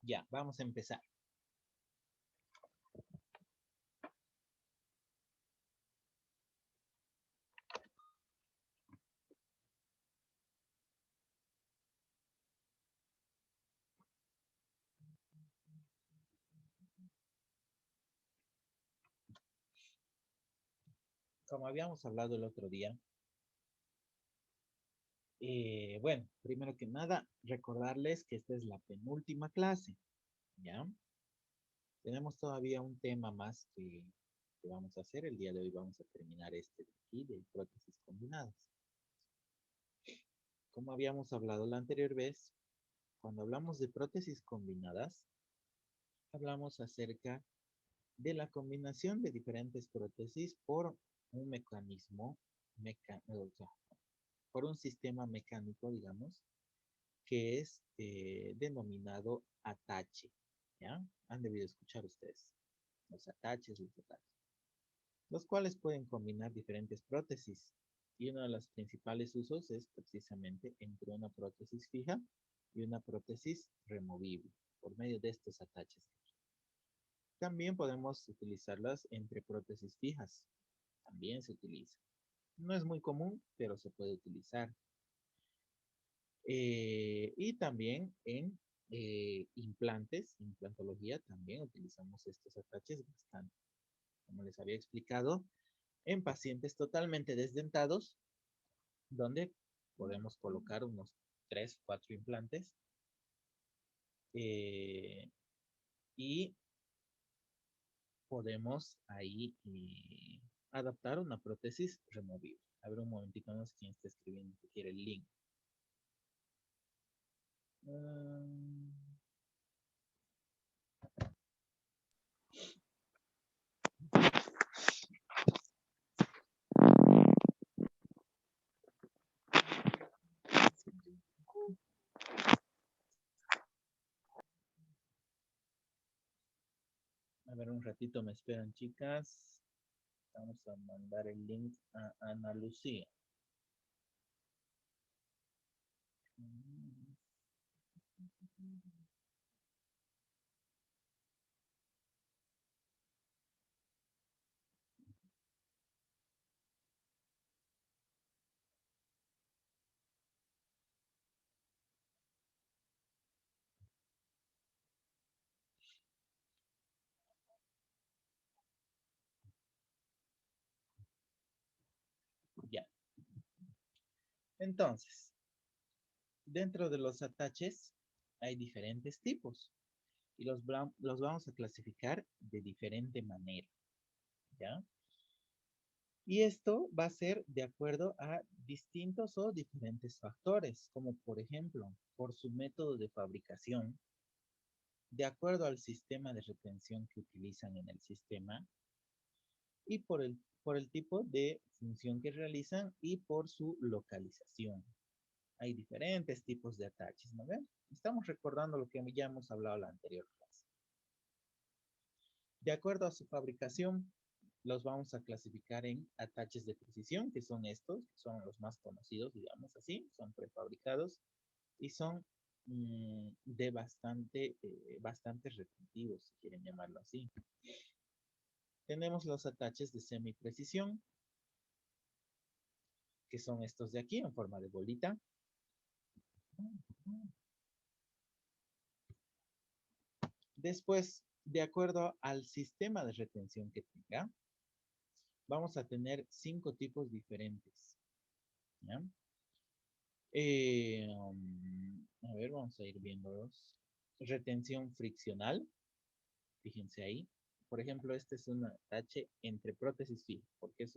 Ya, vamos a empezar. Como habíamos hablado el otro día, bueno, primero que nada, recordarles que esta es la penúltima clase, ¿ya? Tenemos todavía un tema más que vamos a hacer. El día de hoy vamos a terminar este de aquí, de prótesis combinadas. Como habíamos hablado la anterior vez, cuando hablamos de prótesis combinadas, hablamos acerca de la combinación de diferentes prótesis por un mecanismo, o sea, por un sistema mecánico, digamos, que es denominado atache. ¿Ya? Han debido escuchar ustedes los ataches, los cuales pueden combinar diferentes prótesis. Y uno de los principales usos es precisamente entre una prótesis fija y una prótesis removible, por medio de estos ataches. También podemos utilizarlas entre prótesis fijas. También se utiliza. No es muy común, pero se puede utilizar. Y también en implantes, implantología, también utilizamos estos ataches bastante. Como les había explicado, en pacientes totalmente desdentados, donde podemos colocar unos 3, 4 implantes eh, y podemos ahí adaptar una prótesis removible. A ver un momentito, no sé quién está escribiendo que quiere el link. Um, a ver, un ratito me esperan, chicas. Vamos a mandar el link a Ana Lucía. Ya. Entonces, dentro de los ataches hay diferentes tipos y los vamos a clasificar de diferente manera, ¿ya? Y esto va a ser de acuerdo a distintos o diferentes factores, como por ejemplo, por su método de fabricación, de acuerdo al sistema de retención que utilizan en el sistema y por el tipo de función que realizan y por su localización. Hay diferentes tipos de ataches, ¿no ven? Estamos recordando lo que ya hemos hablado en la anterior clase. De acuerdo a su fabricación, los vamos a clasificar en ataches de precisión, que son estos, que son los más conocidos, digamos así, son prefabricados y son de bastante repetitivos, si quieren llamarlo así. Tenemos los ataches de semiprecisión, que son estos de aquí en forma de bolita. Después, de acuerdo al sistema de retención que tenga, vamos a tener 5 tipos diferentes. ¿Ya? A ver, vamos a ir viéndolos. Retención friccional, fíjense ahí. Por ejemplo, este es un atache entre prótesis fija, porque es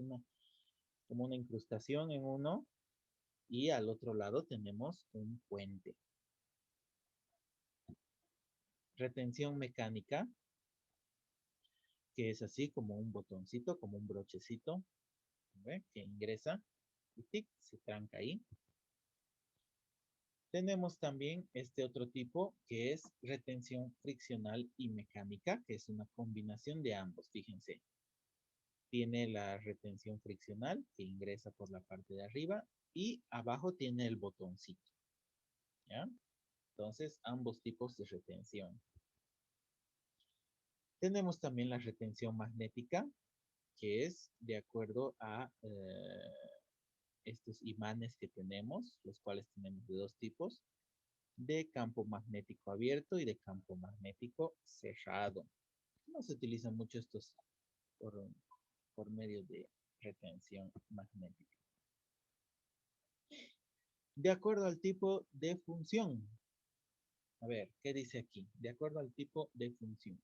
como una incrustación en uno y al otro lado tenemos un puente. Retención mecánica, que es así como un botoncito, como un brochecito, ¿ve? Que ingresa y tic, se tranca ahí. Tenemos también este otro tipo que es retención friccional y mecánica, que es una combinación de ambos, fíjense. Tiene la retención friccional que ingresa por la parte de arriba y abajo tiene el botoncito, ¿ya? Entonces, ambos tipos de retención. Tenemos también la retención magnética, que es de acuerdo a estos imanes que tenemos, los cuales tenemos de dos tipos, de campo magnético abierto y de campo magnético cerrado. No se utilizan mucho estos por, por medio de retención magnética. De acuerdo al tipo de función. A ver, ¿qué dice aquí? De acuerdo al tipo de función.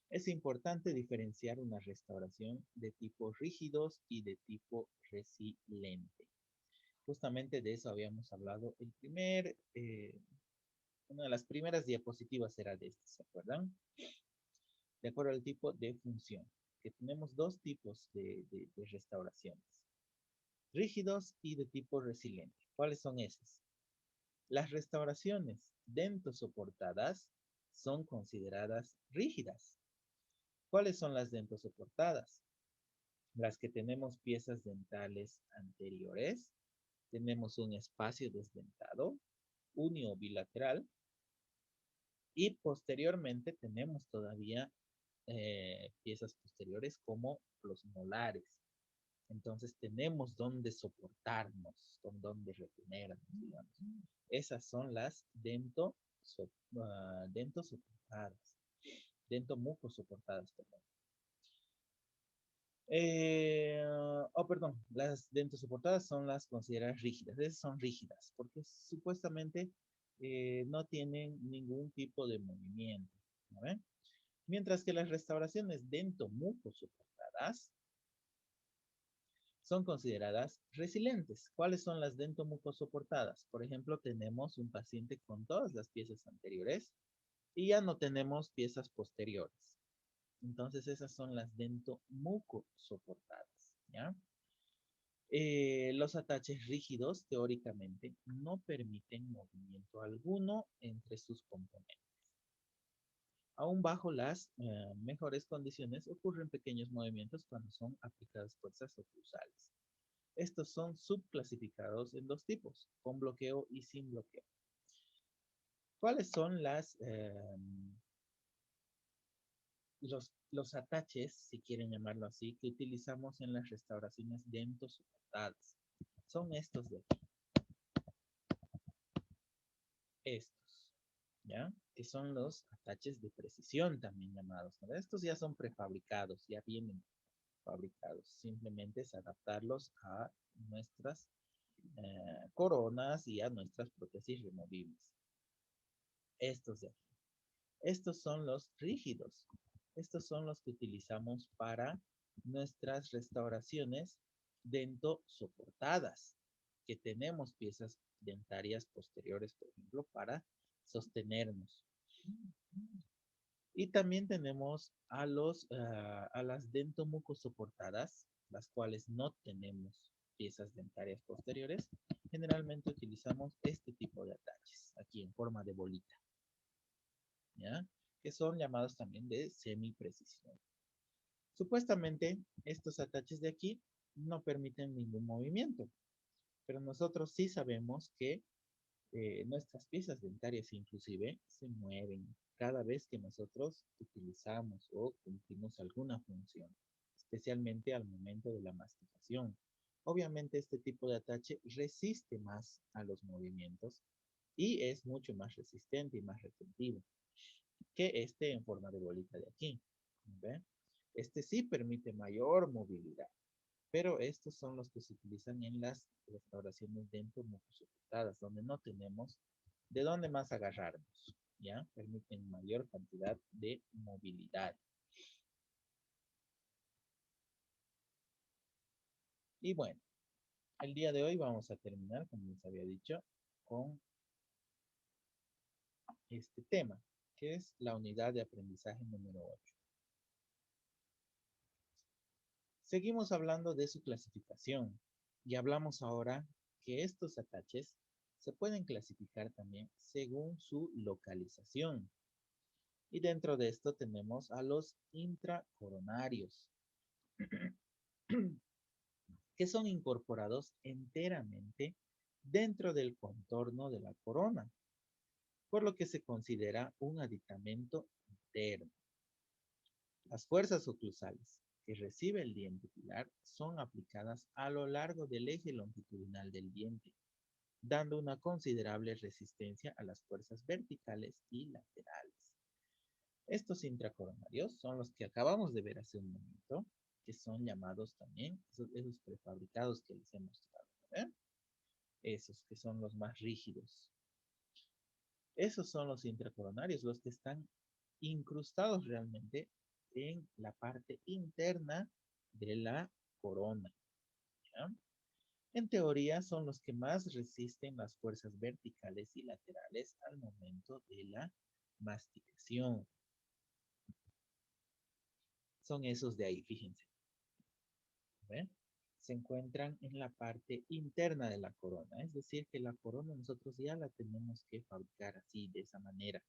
Es importante diferenciar una restauración de tipo rígidos y de tipo resiliente. Justamente de eso habíamos hablado. Una de las primeras diapositivas era de este, ¿se acuerdan? De acuerdo al tipo de función, que tenemos dos tipos de restauraciones. Rígidos y de tipo resiliente. ¿Cuáles son esos? Las restauraciones dentosoportadas son consideradas rígidas. ¿Cuáles son las dentosoportadas? Las que tenemos piezas dentales anteriores, tenemos un espacio desdentado, unio bilateral, y posteriormente tenemos todavía piezas posteriores como los molares. Entonces tenemos donde soportarnos, con donde retenernos, digamos. Esas son las dentosoportadas, dentomucosoportadas, perdón. Perdón, las dentosoportadas son las consideradas rígidas. Esas son rígidas porque supuestamente no tienen ningún tipo de movimiento. ¿No ven? Mientras que las restauraciones dentomucosoportadas son consideradas resilientes. ¿Cuáles son las dentomucosoportadas? Por ejemplo, tenemos un paciente con todas las piezas anteriores y ya no tenemos piezas posteriores. Entonces esas son las dentomucosoportadas, ¿ya? Los ataches rígidos, teóricamente, no permiten movimiento alguno entre sus componentes. Aún bajo las mejores condiciones, ocurren pequeños movimientos cuando son aplicadas fuerzas oclusales. Estos son subclasificados en dos tipos, con bloqueo y sin bloqueo. ¿Cuáles son los ataches, si quieren llamarlo así, que utilizamos en las restauraciones dentosoportadas? Son estos de aquí. Estos, ¿ya? Que son los ataches de precisión también llamados, ¿no? Estos ya son prefabricados, ya vienen fabricados. Simplemente es adaptarlos a nuestras coronas y a nuestras prótesis removibles. Estos de aquí. Estos son los rígidos. Estos son los que utilizamos para nuestras restauraciones dentosoportadas, que tenemos piezas dentarias posteriores, por ejemplo, para sostenernos. Y también tenemos a las dentomucosoportadas, las cuales no tenemos piezas dentarias posteriores. Generalmente utilizamos este tipo de ataches, aquí en forma de bolita, ¿ya? Que son llamados también de semiprecisión. Supuestamente, estos ataches de aquí no permiten ningún movimiento, pero nosotros sí sabemos que nuestras piezas dentarias inclusive se mueven cada vez que nosotros utilizamos o cumplimos alguna función, especialmente al momento de la masticación. Obviamente este tipo de atache resiste más a los movimientos y es mucho más resistente y más retentivo que este en forma de bolita de aquí. ¿Ve? Este sí permite mayor movilidad, pero estos son los que se utilizan en las restauraciones dentomucosoportadas, donde no tenemos de dónde más agarrarnos, ¿ya? Permiten mayor cantidad de movilidad. Y bueno, el día de hoy vamos a terminar, como les había dicho, con este tema, que es la unidad de aprendizaje número 8. Seguimos hablando de su clasificación y hablamos ahora que estos ataches se pueden clasificar también según su localización. Y dentro de esto tenemos a los intracoronarios, que son incorporados enteramente dentro del contorno de la corona, por lo que se considera un aditamento interno. Las fuerzas oclusales que recibe el diente pilar son aplicadas a lo largo del eje longitudinal del diente, dando una considerable resistencia a las fuerzas verticales y laterales. Estos intracoronarios son los que acabamos de ver hace un momento, que son llamados también, esos prefabricados que les he mostrado, ¿verdad? Esos que son los más rígidos. Esos son los intracoronarios, los que están incrustados realmente en la parte interna de la corona, ¿ya? En teoría son los que más resisten las fuerzas verticales y laterales al momento de la masticación. Son esos de ahí, fíjense. ¿Ven? Se encuentran en la parte interna de la corona. Es decir, que la corona nosotros ya la tenemos que fabricar así, de esa manera.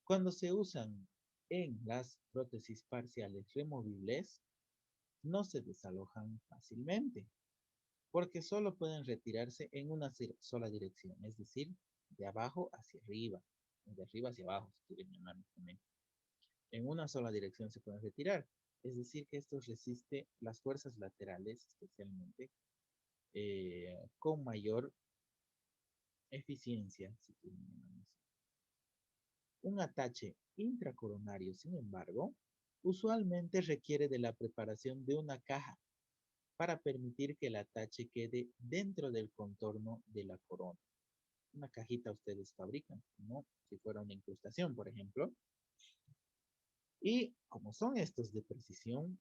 Cuando se usan en las prótesis parciales removibles, no se desalojan fácilmente, porque solo pueden retirarse en una sola dirección, es decir, de abajo hacia arriba, o de arriba hacia abajo, si quieren llamarlo también. En una sola dirección se pueden retirar, es decir, que esto resiste las fuerzas laterales, especialmente, con mayor eficiencia, si quieren llamarlo así. Un atache intracoronario, sin embargo, usualmente requiere de la preparación de una caja para permitir que el atache quede dentro del contorno de la corona. Una cajita ustedes fabrican, ¿no? Si fuera una incrustación, por ejemplo. Y como son estos de precisión,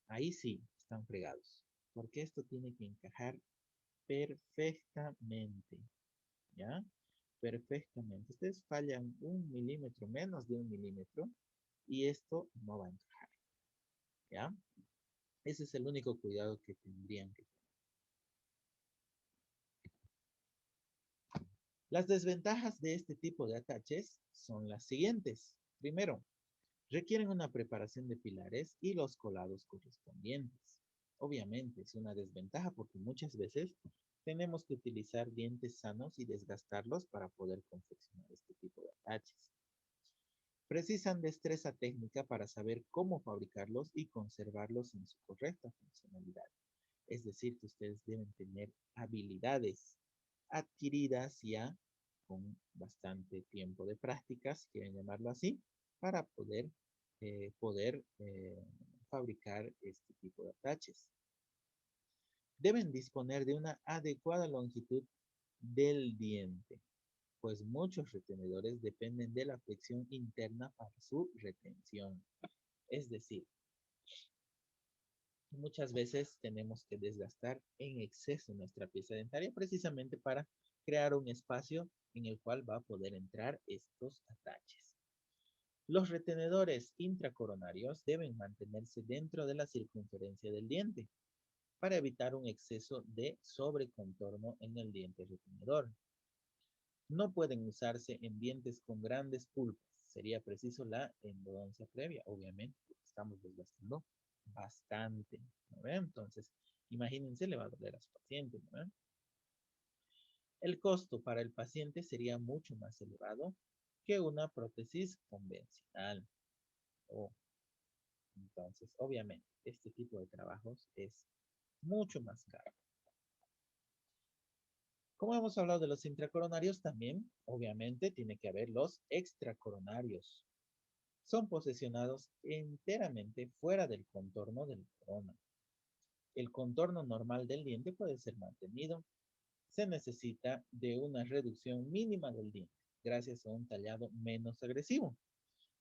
ahí sí están fregados, porque esto tiene que encajar perfectamente, ¿ya? Perfectamente. Ustedes fallan 1 milímetro, menos de 1 milímetro, y esto no va a encajar, ¿ya? Ese es el único cuidado que tendrían que tener. Las desventajas de este tipo de ataches son las siguientes. Primero, requieren una preparación de pilares y los colados correspondientes. Obviamente es una desventaja porque muchas veces tenemos que utilizar dientes sanos y desgastarlos para poder confeccionar este tipo de ataches. Precisan destreza técnica para saber cómo fabricarlos y conservarlos en su correcta funcionalidad. Es decir, que ustedes deben tener habilidades adquiridas ya con bastante tiempo de prácticas, si quieren llamarlo así, para poder fabricar este tipo de ataches. Deben disponer de una adecuada longitud del diente, pues muchos retenedores dependen de la flexión interna para su retención. Es decir, muchas veces tenemos que desgastar en exceso nuestra pieza dentaria precisamente para crear un espacio en el cual va a poder entrar estos ataches. Los retenedores intracoronarios deben mantenerse dentro de la circunferencia del diente para evitar un exceso de sobrecontorno en el diente retenedor. No pueden usarse en dientes con grandes pulpas. Sería preciso la endodoncia previa, obviamente, porque estamos desgastando bastante, ¿no ven? Entonces, imagínense, le va a doler a su paciente, ¿no ven? El costo para el paciente sería mucho más elevado que una prótesis convencional. Oh, entonces, obviamente, este tipo de trabajos es mucho más caro. Como hemos hablado de los intracoronarios, también, obviamente, tiene que haber los extracoronarios. Son posesionados enteramente fuera del contorno de la corona. El contorno normal del diente puede ser mantenido. Se necesita de una reducción mínima del diente, gracias a un tallado menos agresivo.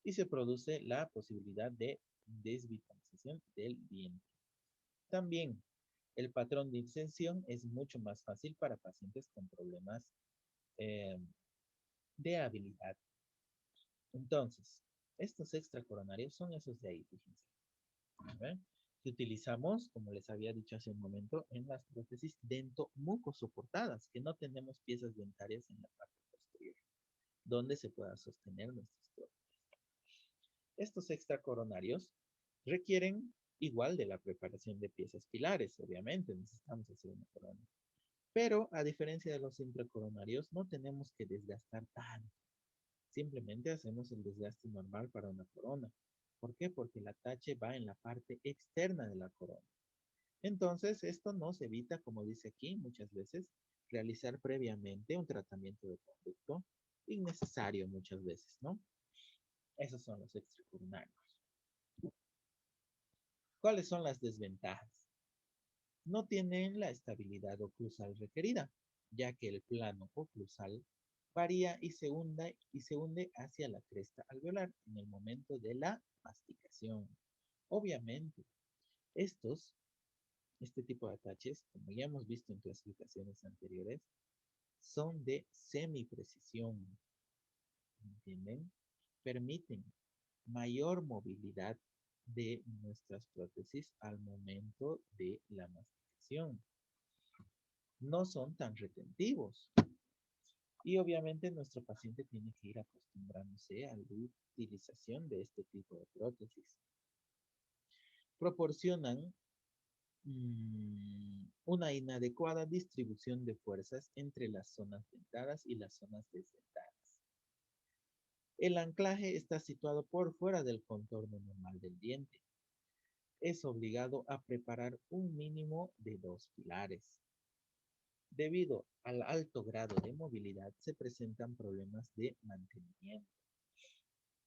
Y se produce la posibilidad de desvitalización del diente. También, el patrón de inserción es mucho más fácil para pacientes con problemas eh, de habilidad. Entonces, estos extracoronarios son esos de ahí, fíjense. ¿Ven? Que utilizamos, como les había dicho hace un momento, en las prótesis dento-mucosoportadas, que no tenemos piezas dentarias en la parte posterior, donde se puedan sostener nuestras prótesis. Estos extracoronarios requieren igual de la preparación de piezas pilares, obviamente, necesitamos hacer una corona. Pero, a diferencia de los intracoronarios, no tenemos que desgastar tanto. Simplemente hacemos el desgaste normal para una corona. ¿Por qué? Porque el atache va en la parte externa de la corona. Entonces, esto nos evita, como dice aquí, muchas veces, realizar previamente un tratamiento de conducto innecesario muchas veces, ¿no? Esos son los extracoronarios. ¿Cuáles son las desventajas? No tienen la estabilidad oclusal requerida, ya que el plano oclusal varía y se hunde hacia la cresta alveolar en el momento de la masticación. Obviamente, estos, este tipo de ataches, como ya hemos visto en clasificaciones anteriores, son de semiprecisión, ¿entienden? Permiten mayor movilidad de nuestras prótesis al momento de la masticación. No son tan retentivos. Y obviamente nuestro paciente tiene que ir acostumbrándose a la utilización de este tipo de prótesis. Proporcionan una inadecuada distribución de fuerzas entre las zonas dentadas y las zonas desdentadas. El anclaje está situado por fuera del contorno normal del diente. Es obligado a preparar un mínimo de 2 pilares. Debido al alto grado de movilidad, se presentan problemas de mantenimiento.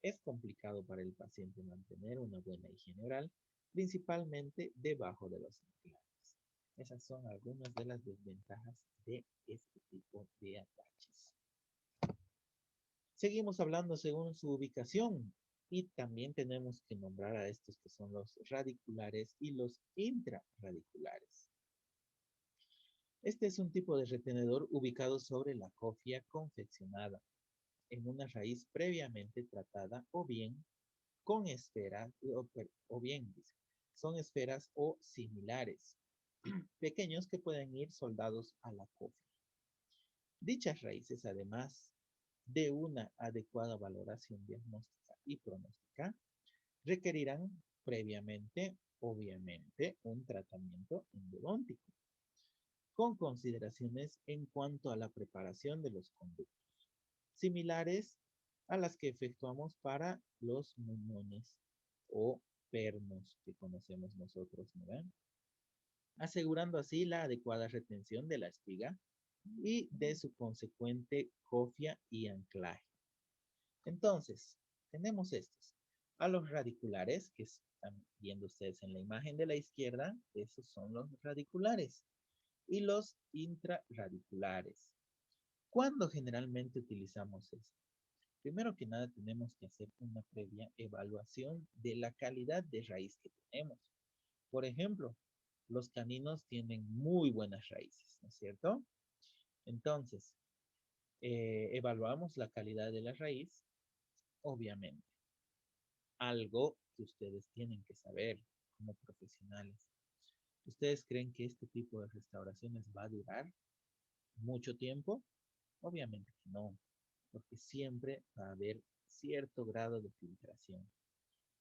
Es complicado para el paciente mantener una buena higiene oral, principalmente debajo de los anclajes. Esas son algunas de las desventajas de este tipo de ataches. Seguimos hablando según su ubicación y también tenemos que nombrar a estos que son los radiculares y los intrarradiculares. Este es un tipo de retenedor ubicado sobre la cofia confeccionada en una raíz previamente tratada o bien con esferas, o bien son esferas o similares, pequeños que pueden ir soldados a la cofia. Dichas raíces, además de una adecuada valoración diagnóstica y pronóstica, requerirán previamente, obviamente, un tratamiento endodóntico, con consideraciones en cuanto a la preparación de los conductos, similares a las que efectuamos para los muñones o pernos que conocemos nosotros, ¿no ven? Asegurando así la adecuada retención de la espiga y de su consecuente cofia y anclaje. Entonces, tenemos estos. A los radiculares, que están viendo ustedes en la imagen de la izquierda, esos son los radiculares. Y los intrarradiculares. ¿Cuándo generalmente utilizamos esto? Primero que nada tenemos que hacer una previa evaluación de la calidad de raíz que tenemos. Por ejemplo, los caninos tienen muy buenas raíces, ¿no es cierto? Entonces, evaluamos la calidad de la raíz, obviamente. Algo que ustedes tienen que saber como profesionales. ¿Ustedes creen que este tipo de restauraciones va a durar mucho tiempo? Obviamente que no, porque siempre va a haber cierto grado de filtración.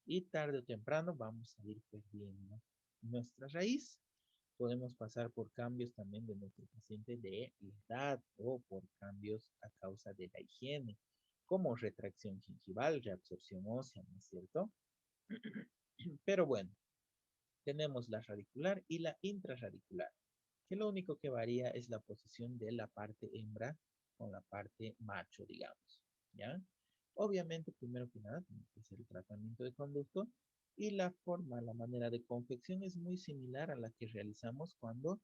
Y tarde o temprano vamos a ir perdiendo nuestra raíz. Podemos pasar por cambios también de nuestro paciente de edad o por cambios a causa de la higiene, como retracción gingival, reabsorción ósea, ¿no es cierto? Pero bueno, tenemos la radicular y la intrarradicular, que lo único que varía es la posición de la parte hembra con la parte macho, digamos, ¿ya? Obviamente, primero que nada, tiene que ser el tratamiento de conducto y la forma, la manera de confección es muy similar a la que realizamos cuando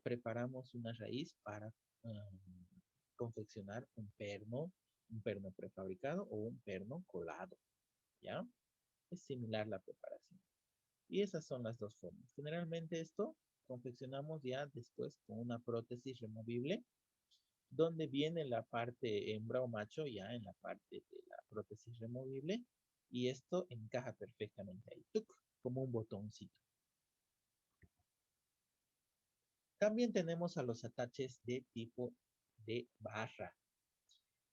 preparamos una raíz para confeccionar un perno prefabricado o un perno colado, ¿ya? Es similar la preparación. Y esas son las dos formas. Generalmente esto confeccionamos ya después con una prótesis removible, donde viene la parte hembra o macho ya en la parte de la prótesis removible, y esto encaja perfectamente ahí, ¡tuc!, como un botoncito. También tenemos a los ataches de tipo de barra,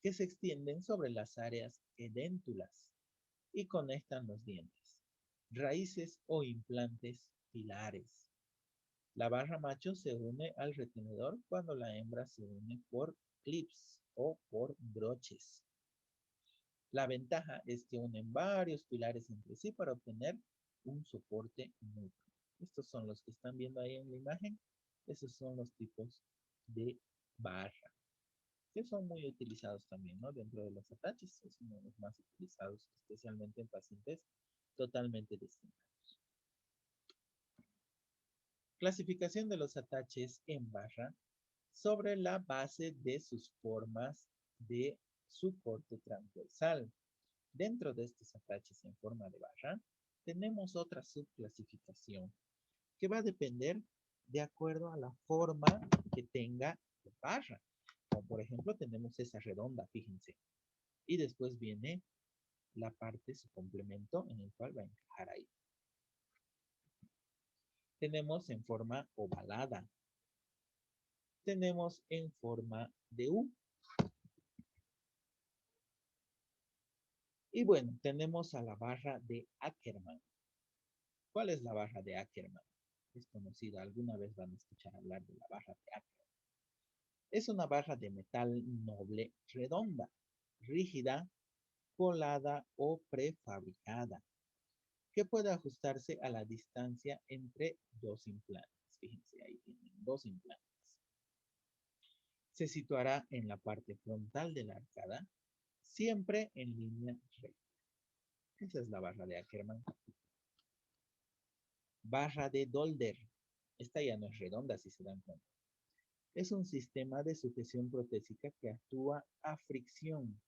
que se extienden sobre las áreas edéntulas y conectan los dientes, raíces o implantes pilares. La barra macho se une al retenedor cuando la hembra se une por clips o por broches. La ventaja es que unen varios pilares entre sí para obtener un soporte mutuo. Estos son los que están viendo ahí en la imagen. Esos son los tipos de barra, que son muy utilizados también, ¿no? Dentro de los ataches, es uno de los más utilizados, especialmente en pacientes totalmente destinados. Clasificación de los ataches en barra sobre la base de sus formas de su corte transversal. Dentro de estos ataches en forma de barra, tenemos otra subclasificación que va a depender de acuerdo a la forma que tenga la barra. Como por ejemplo tenemos esa redonda, fíjense. Y después viene la parte, su complemento, en el cual va a encajar ahí. Tenemos en forma ovalada. Tenemos en forma de U. Y bueno, tenemos a la barra de Ackermann. ¿Cuál es la barra de Ackermann? Es conocida, alguna vez van a escuchar hablar de la barra de Ackermann. Es una barra de metal noble redonda, rígida, colada o prefabricada, que puede ajustarse a la distancia entre dos implantes. Fíjense, ahí tienen dos implantes. Se situará en la parte frontal de la arcada, siempre en línea recta. Esa es la barra de Ackermann. Barra de Dolder. Esta ya no es redonda, si se dan cuenta. Es un sistema de sujeción protésica que actúa a fricción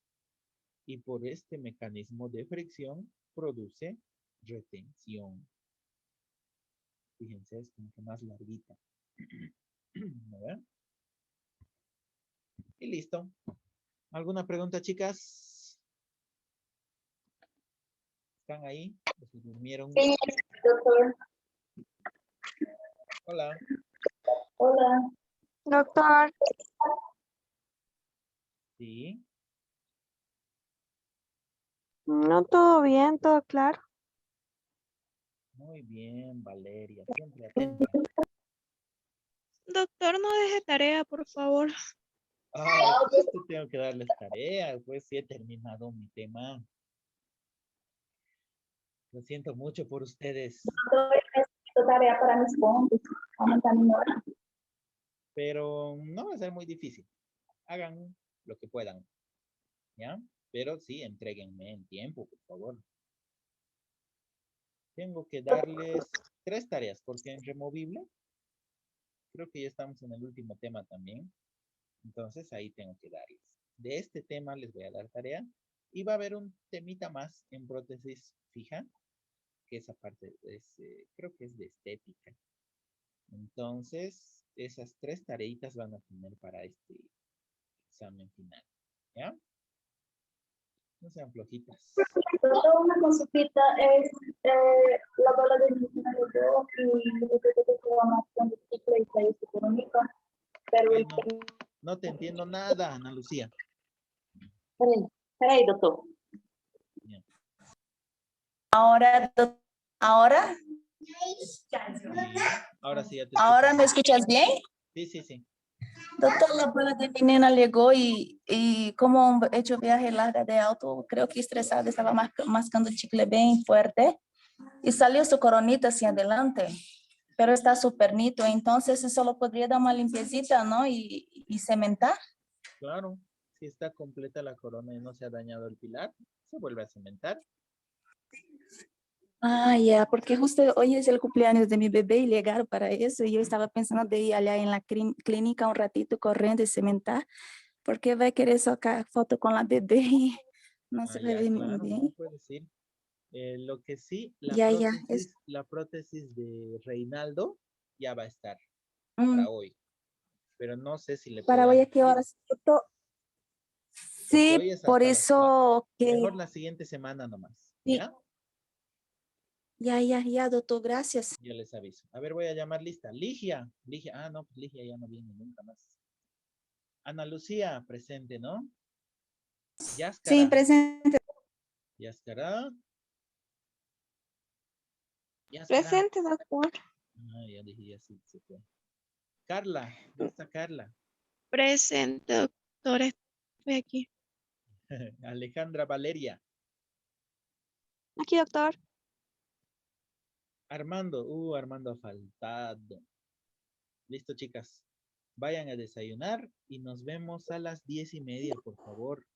y por este mecanismo de fricción produce retención. Fíjense, es como que más larguita. ¿Verdad? Y listo. ¿Alguna pregunta, chicas? ¿Están ahí? ¿Se durmieron? Sí, doctor. Hola. Hola. Doctor. Sí. No, todo bien, todo claro. Muy bien, Valeria. Siempre atenta. Doctor, no deje tarea, por favor. Ay, pues que tengo que darles tarea. Pues sí he terminado mi tema. Lo siento mucho por ustedes. Necesito tarea para mis puntos. Aumentar mi hora. Pero no va a ser muy difícil. Hagan lo que puedan. ¿Ya? Pero sí, entréguenme en tiempo, por favor. Tengo que darles 3 tareas, porque en removible, creo que ya estamos en el último tema también. Entonces ahí tengo que darles. De este tema les voy a dar tarea. Y va a haber un temita más en prótesis fija, que esa parte es, creo que es de estética. Entonces, esas 3 tareitas van a tener para este examen final. ¿Ya? No sean flojitas. Doctor, una consultita es la bola de medicina de yo y lo que se llama con el ciclo y país económico. Pero Ay, no te entiendo nada, Ana Lucía. Espera, doctor. Ya. Ahora, Sí, ahora sí ya te escucho. ahora me escuchas bien. Sí, sí, sí. Doctor, la abuela de mi nena llegó y como he hecho viaje larga de auto, creo que estresada, estaba mascando chicle bien fuerte y salió su coronita hacia adelante, pero está súper nito, entonces solo podría dar una limpiecita, ¿no? Y cementar. Claro, si está completa la corona y no se ha dañado el pilar, se vuelve a cementar. Ah, ya, porque justo hoy es el cumpleaños de mi bebé y llegaron para eso y yo estaba pensando de ir allá en la clínica un ratito corriendo y cementar, porque va a querer sacar foto con la bebé y no se Ah, ve ya, muy claro, no bien. puedes ir. Lo que sí, Ya, la prótesis de Reinaldo ya va a estar mm, para hoy, pero no sé si le para hoy a podamos qué ir, horas. porque Sí, hoy es por hasta las 4. eso que, Mejor la siguiente semana nomás, sí, ¿ya? ya, doctor, gracias. Yo les aviso. A ver, voy a llamar lista. Ligia, no, pues Ligia ya no viene nunca más. Ana Lucía, presente, ¿no? Sí, Yáscara, presente. Yáscara, Yáscara. Presente, doctor. Ah, ya dije, ya sí, se fue. Carla, ¿dónde está Carla? Presente, doctor. Estoy aquí. Alejandra Valeria. Aquí, doctor. Armando. Armando ha faltado. Listo, chicas. Vayan a desayunar y nos vemos a las 10:30, por favor.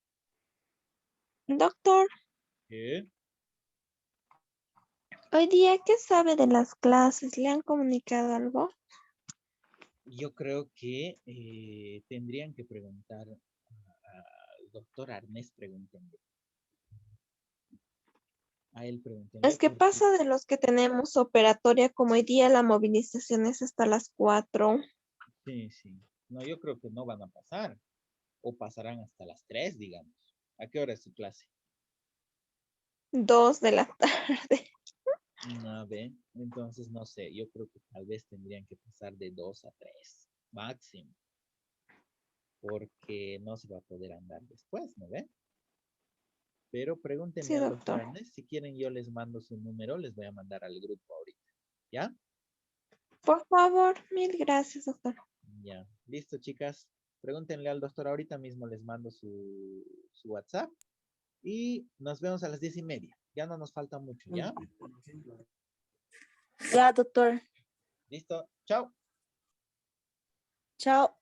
Doctor, ¿Qué? hoy día, ¿qué sabe de las clases? ¿Le han comunicado algo? Yo creo que tendrían que preguntar al doctor Arnés, pregúntenle. A él pregúntenle Es que porque pasa de los que tenemos operatoria, como hoy día la movilización es hasta las 4, sí. No, yo creo que no van a pasar. O pasarán hasta las 3, digamos. ¿A qué hora es su clase? 2 de la tarde. A ver, entonces no sé. Yo creo que tal vez tendrían que pasar de 2 a 3, máximo. Porque no se va a poder andar después, ¿no ve? Pero pregúntenle Sí, al doctor doctor. Arnés. Si quieren, yo les mando su número. Les voy a mandar al grupo ahorita. ¿Ya? Por favor, mil gracias, doctor. Ya. Listo, chicas. Pregúntenle al doctor ahorita mismo. Les mando su WhatsApp. Y nos vemos a las 10:30. Ya no nos falta mucho, ¿ya? Ya, doctor. Listo. Chao. Chao.